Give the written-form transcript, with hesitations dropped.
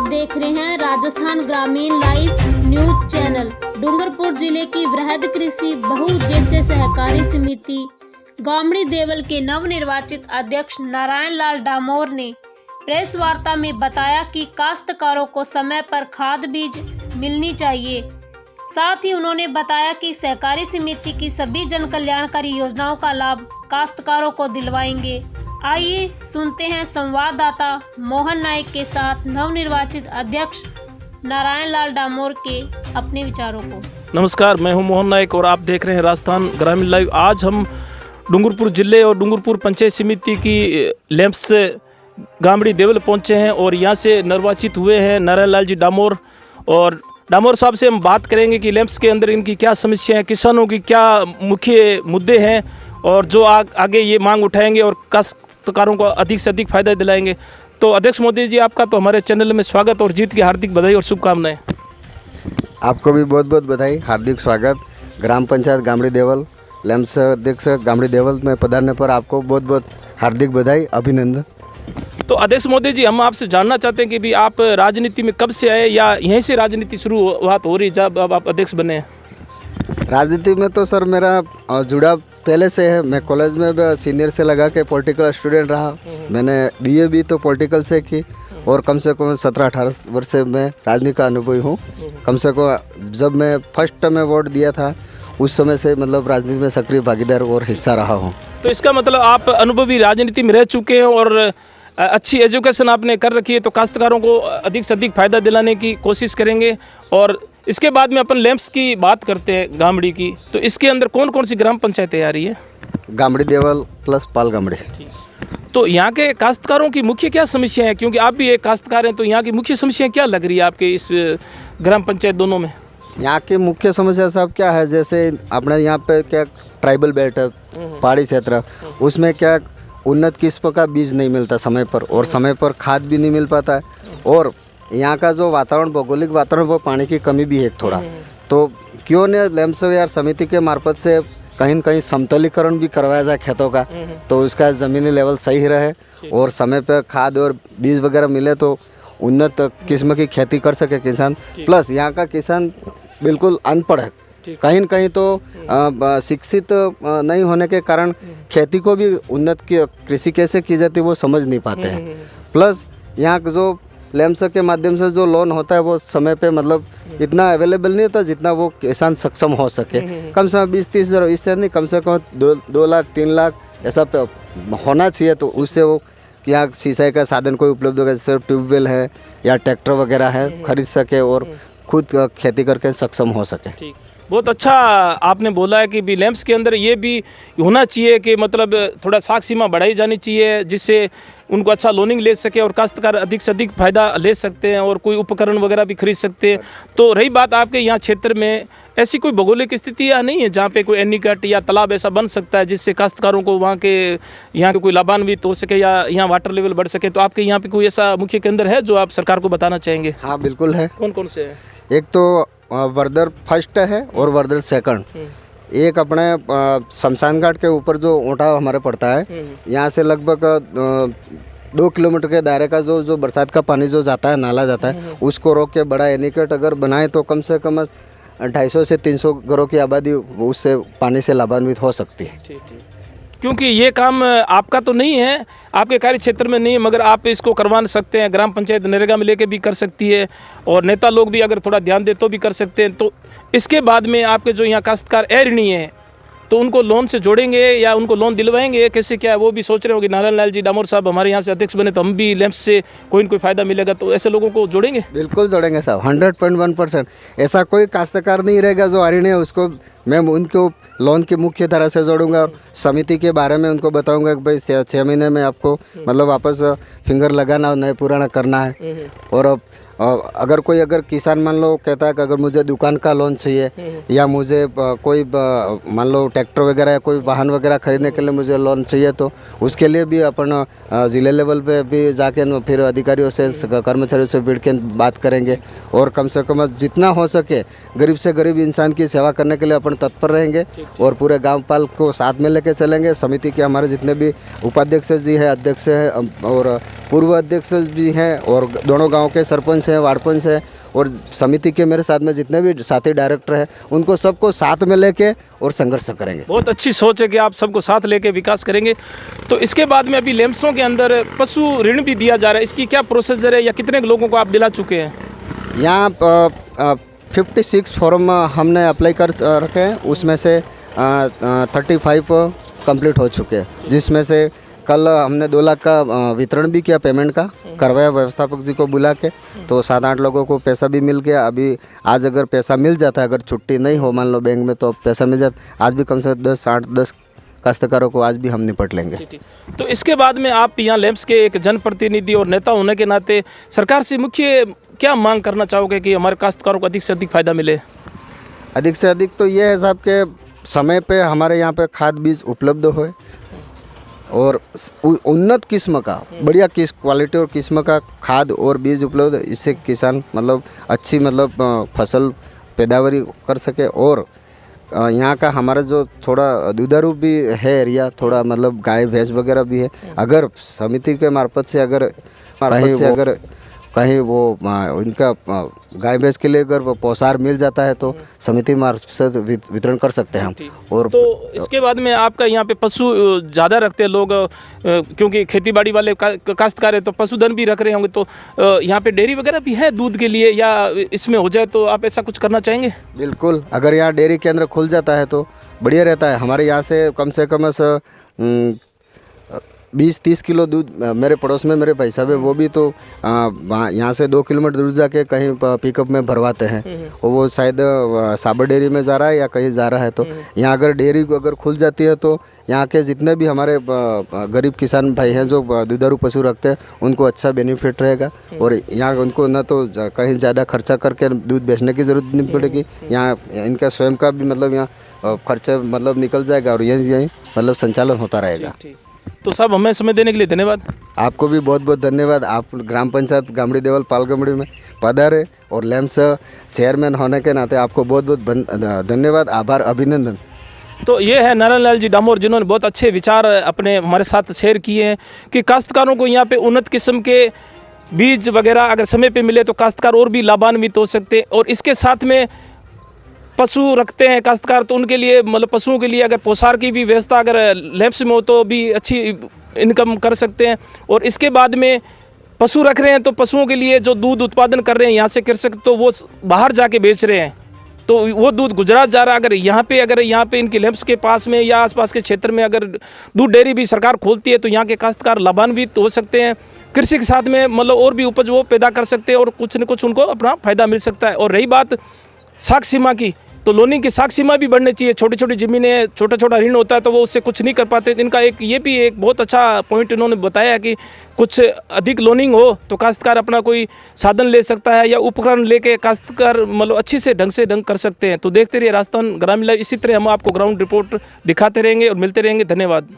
आप देख रहे हैं राजस्थान ग्रामीण लाइव न्यूज चैनल। डूंगरपुर जिले की वृहद कृषि बहुउद्देश्य सहकारी समिति गामड़ी देवल के नवनिर्वाचित अध्यक्ष नारायण लाल डामोर ने प्रेस वार्ता में बताया कि काश्तकारों को समय पर खाद बीज मिलनी चाहिए। साथ ही उन्होंने बताया कि सहकारी समिति की सभी जन कल्याणकारी योजनाओं का लाभ काश्तकारों को दिलवाएंगे। आइए सुनते हैं संवाददाता मोहन नायक के साथ नवनिर्वाचित अध्यक्ष नारायण लाल डामोर के अपने विचारों को। नमस्कार, मैं हूं मोहन नायक और आप देख रहे हैं राजस्थान ग्रामीण लाइव। आज हम डूंगरपुर जिले और डूंगरपुर पंचायत समिति की लैंप्स गामड़ी देवल पहुंचे हैं और यहां से निर्वाचित हुए हैं नारायण लाल जी डामोर। और डामोर साहब से हम बात करेंगे कि लैंप्स के अंदर इनकी क्या समस्या है, किसानों की क्या मुख्य मुद्दे हैं और जो आगे ये मांग उठाएंगे और काश्तकारों को अधिक से अधिक फायदा दिलाएंगे। तो अध्यक्ष मोदी जी, आपका तो हमारे चैनल में स्वागत और जीत की हार्दिक बधाई और शुभकामनाएं। आपको भी बहुत बहुत बधाई, हार्दिक स्वागत। ग्राम पंचायत गामड़ी देवल लैंप्स अध्यक्ष गामड़ी देवल में पधारने पर आपको बहुत बहुत हार्दिक बधाई, अभिनंदन। तो अध्यक्ष मोदी जी, हम आपसे जानना चाहते हैं कि भी आप राजनीति में कब से आए या यहीं से राजनीति शुरुआत हो रही जब अब आप अध्यक्ष बने हैं? राजनीति में तो सर मेरा जुड़ा पहले से है। मैं कॉलेज में सीनियर से लगा के पॉलिटिकल स्टूडेंट रहा। मैंने बीए भी तो पॉलिटिकल से की और कम से कम 17-18 वर्ष से मैं राजनीति का अनुभवी हूँ। कम से कम जब मैं फर्स्ट टर्म में वोट दिया था उस समय से मतलब राजनीति में सक्रिय भागीदार और हिस्सा रहा हूँ। तो इसका मतलब आप अनुभवी राजनीति में रह चुके हैं और अच्छी एजुकेशन आपने कर रखी है, तो काश्तकारों को अधिक से अधिक फायदा दिलाने की कोशिश करेंगे। और इसके बाद में अपन लैंप्स की बात करते हैं गामड़ी की। तो इसके अंदर कौन कौन सी ग्राम पंचायतें आ रही है? गामड़ी देवल प्लस पाल गामड़ी। तो यहाँ के काश्तकारों की मुख्य क्या समस्या है, क्योंकि आप भी एक काश्तकार हैं, तो यहाँ की मुख्य समस्या क्या लग रही है आपके इस ग्राम पंचायत दोनों में? यहाँ की मुख्य समस्या सब क्या है, जैसे अपने यहाँ पे क्या ट्राइबल बेल्ट है, पहाड़ी क्षेत्र, उसमें क्या उन्नत किस्म का बीज नहीं मिलता समय पर और समय पर खाद भी नहीं मिल पाता है। और यहाँ का जो वातावरण, भौगोलिक वातावरण, वो पानी की कमी भी है थोड़ा। तो क्यों न लैंप्स यार समिति के मार्फत से कहीं न कहीं समतलीकरण भी करवाया जाए खेतों का, तो उसका ज़मीनी लेवल सही रहे और समय पर खाद और बीज वगैरह मिले तो उन्नत किस्म की खेती कर सके किसान। प्लस यहाँ का किसान बिल्कुल अनपढ़ है, कहीं न कहीं तो शिक्षित नहीं होने के कारण खेती को भी उन्नत कृषि कैसे की जाती है वो समझ नहीं पाते हैं। प्लस यहाँ जो लैंप्स के माध्यम से जो लोन होता है वो समय पे मतलब इतना अवेलेबल नहीं होता जितना वो किसान सक्षम हो सके। कम से कम 20-30 हज़ार, इससे नहीं, कम से कम 2 लाख 3 लाख ऐसा होना चाहिए। तो उससे वो यहाँ सिंचाई का साधन कोई उपलब्ध होगा, जैसे ट्यूबवेल है या ट्रैक्टर वगैरह है, खरीद सके और खुद खेती करके सक्षम हो सके। बहुत अच्छा आपने बोला है कि भी लैंप्स के अंदर ये भी होना चाहिए कि मतलब थोड़ा साख सीमा बढ़ाई जानी चाहिए जिससे उनको अच्छा लोनिंग ले सके और काश्तकार अधिक से अधिक फायदा ले सकते हैं और कोई उपकरण वगैरह भी खरीद सकते हैं। तो रही बात आपके यहाँ क्षेत्र में, ऐसी कोई भौगोलिक स्थिति या नहीं है जहाँ पे कोई एनीकट या तालाब ऐसा बन सकता है जिससे काश्तकारों को वहाँ के यहाँ के कोई लाभान्वित हो सके या यहाँ वाटर लेवल बढ़ सके? तो आपके यहाँ पे कोई ऐसा मुख्य केंद्र है जो आप सरकार को बताना चाहेंगे? हाँ बिल्कुल है। कौन कौन से है? एक तो वर्दर फर्स्ट है और वर्दर सेकंड। एक अपने शमशान घाट के ऊपर जो ओटा हमारे पड़ता है, यहाँ से लगभग 2 किलोमीटर के दायरे का जो बरसात का पानी जो जाता है, नाला जाता है, उसको रोक के बड़ा एनीकट अगर बनाए तो कम से कम 250 से 300 घरों की आबादी उससे पानी से लाभान्वित हो सकती है। क्योंकि ये काम आपका तो नहीं है, आपके कार्य क्षेत्र में नहीं है, मगर आप इसको करवा सकते हैं। ग्राम पंचायत नरेगा में लेके भी कर सकती है और नेता लोग भी अगर थोड़ा ध्यान दे तो भी कर सकते हैं। तो इसके बाद में आपके जो यहाँ काश्तकार ऋणी है तो उनको लोन से जोड़ेंगे या उनको लोन दिलवाएंगे, कैसे क्या है वो भी सोच रहे होंगे। नारायण लाल जी डामोर साहब हमारे यहाँ से अध्यक्ष बने तो हम भी लैंप्स से कोई न कोई फायदा मिलेगा, तो ऐसे लोगों को जोड़ेंगे? बिल्कुल जोड़ेंगे साहब, 100.1%। ऐसा कोई काश्तकार नहीं रहेगा जो ऋणी है, उसको मैं उनको लोन की मुख्य तरह से जोड़ूंगा और समिति के बारे में उनको बताऊंगा कि भाई 6 महीने में आपको मतलब वापस फिंगर लगाना, नए पुराना करना है। और अगर किसान मान लो कहता है कि अगर मुझे दुकान का लोन चाहिए या मुझे कोई मान लो ट्रैक्टर वगैरह या कोई वाहन वगैरह खरीदने के लिए मुझे लोन चाहिए, तो उसके लिए भी अपन ज़िले लेवल पे भी जाके फिर अधिकारियों से, कर्मचारियों से बैठ के बात करेंगे और कम से कम जितना हो सके गरीब से गरीब इंसान की सेवा करने के लिए अपन तत्पर रहेंगे और पूरे गाँव पाल को साथ में लेके चलेंगे। समिति के हमारे जितने भी उपाध्यक्ष जी हैं, अध्यक्ष हैं और पूर्व अध्यक्ष भी हैं और दोनों गांव के सरपंच हैं, वार्ड पंच हैं और समिति के मेरे साथ में जितने भी साथी डायरेक्टर हैं उनको सबको साथ में लेके और संघर्ष करेंगे। बहुत अच्छी सोच है कि आप सबको साथ लेके विकास करेंगे। तो इसके बाद में अभी लेम्सों के अंदर पशु ऋण भी दिया जा रहा है, इसकी क्या प्रोसीजर है या कितने लोगों को आप दिला चुके हैं? यहाँ 56 फॉर्म हमने अप्लाई कर रखे हैं, उसमें से 35 कंप्लीट हो चुके हैं, जिसमें से कल हमने 2 लाख का वितरण भी किया, पेमेंट का करवाया व्यवस्थापक जी को बुला के, तो 7-8 लोगों को पैसा भी मिल गया। अभी आज अगर पैसा मिल जाता है, अगर छुट्टी नहीं हो मान लो बैंक में, तो पैसा मिल जाता। आज भी कम से कम 10 काश्तकारों को आज भी हम निपट लेंगे। तो इसके बाद में आप यहाँ लेम्स के एक जनप्रतिनिधि और नेता होने के नाते सरकार से मुख्य क्या मांग करना चाहोगे कि हमारे काश्तकारों को अधिक से अधिक फायदा मिले? अधिक से अधिक तो ये है साहब के समय पे हमारे यहाँ पे खाद बीज उपलब्ध होए और उन्नत किस्म का बढ़िया क्वालिटी और किस्म का खाद और बीज उपलब्ध, इससे किसान मतलब अच्छी मतलब फसल पैदावारी कर सके। और यहाँ का हमारा जो थोड़ा दुधारू भी है एरिया, थोड़ा मतलब गाय भैंस वगैरह भी है, अगर समिति के मार्फत से अगर कहीं वो उनका गाय भैंस के लिए अगर वो पौसार मिल जाता है तो समिति मार्फत वितरण कर सकते हैं हम। और तो इसके बाद में आपका यहाँ पे पशु ज़्यादा रखते हैं लोग, क्योंकि खेतीबाड़ी वाले काश्तकार है तो पशुधन भी रख रहे होंगे, तो यहाँ पे डेयरी वगैरह भी है दूध के लिए, या इसमें हो जाए तो आप ऐसा कुछ करना चाहेंगे? बिल्कुल, अगर यहाँ डेयरी केंद्र खुल जाता है तो बढ़िया रहता है। हमारे यहाँ से कम 20-30 किलो दूध मेरे पड़ोस में मेरे भाई साहब है, वो भी तो यहाँ से 2 किलोमीटर दूर जाके कहीं पिकअप में भरवाते हैं, और वो शायद साबर डेयरी में जा रहा है या कहीं जा रहा है। तो यहाँ अगर डेयरी को अगर खुल जाती है तो यहाँ के जितने भी हमारे गरीब किसान भाई हैं जो दुधारू पशु रखते हैं उनको अच्छा बेनिफिट रहेगा, और यहाँ उनको न तो कहीं ज़्यादा खर्चा करके दूध बेचने की ज़रूरत नहीं पड़ेगी, यहाँ इनका स्वयं का भी मतलब यहाँ खर्चा मतलब निकल जाएगा और यही मतलब संचालन होता रहेगा। तो साहब हमें समय देने के लिए धन्यवाद। आपको भी बहुत बहुत धन्यवाद। आप ग्राम पंचायत गामड़ी देवल पालगमड़ी में पधारे और लेम्स चेयरमैन होने के नाते आपको बहुत बहुत धन्यवाद, आभार, अभिनंदन। तो ये है नारायण लाल जी डामोर, जिन्होंने बहुत अच्छे विचार अपने हमारे साथ शेयर किए हैं कि काश्तकारों को यहाँ पे उन्नत किस्म के बीज वगैरह अगर समय पे मिले तो काश्तकार और भी लाभान्वित हो सकते हैं। और इसके साथ में पशु रखते हैं काश्तकार तो उनके लिए मतलब पशुओं के लिए अगर पोसार की भी व्यवस्था अगर लेम्स में हो तो भी अच्छी इनकम कर सकते हैं। और इसके बाद में पशु रख रहे हैं तो पशुओं के लिए जो दूध उत्पादन कर रहे हैं यहाँ से कृषक, तो वो बाहर जाके बेच रहे हैं, तो वो दूध गुजरात जा रहा है। अगर यहाँ पे इनके लेम्स के पास में या आसपास के क्षेत्र में अगर दूध डेयरी भी सरकार खोलती है तो यहाँ के काश्तकार लाभान्वित हो सकते हैं। कृषि के साथ में मतलब और भी उपज वो पैदा कर सकते हैं और कुछ न कुछ उनको अपना फायदा मिल सकता है। और रही बात साख सीमा की, तो लोनिंग की साख सीमा भी बढ़नी चाहिए। छोटी छोटी ज़मीनें, छोटा छोटा ऋण होता है तो वो उससे कुछ नहीं कर पाते। इनका ये भी एक बहुत अच्छा पॉइंट इन्होंने बताया कि कुछ अधिक लोनिंग हो तो काश्तकार अपना कोई साधन ले सकता है या उपकरण लेके काश्तकार मतलब अच्छी से ढंग कर सकते हैं। तो देखते रहिए राजस्थान ग्रामीण लाइव, इसी तरह हम आपको ग्राउंड रिपोर्ट दिखाते रहेंगे और मिलते रहेंगे। धन्यवाद।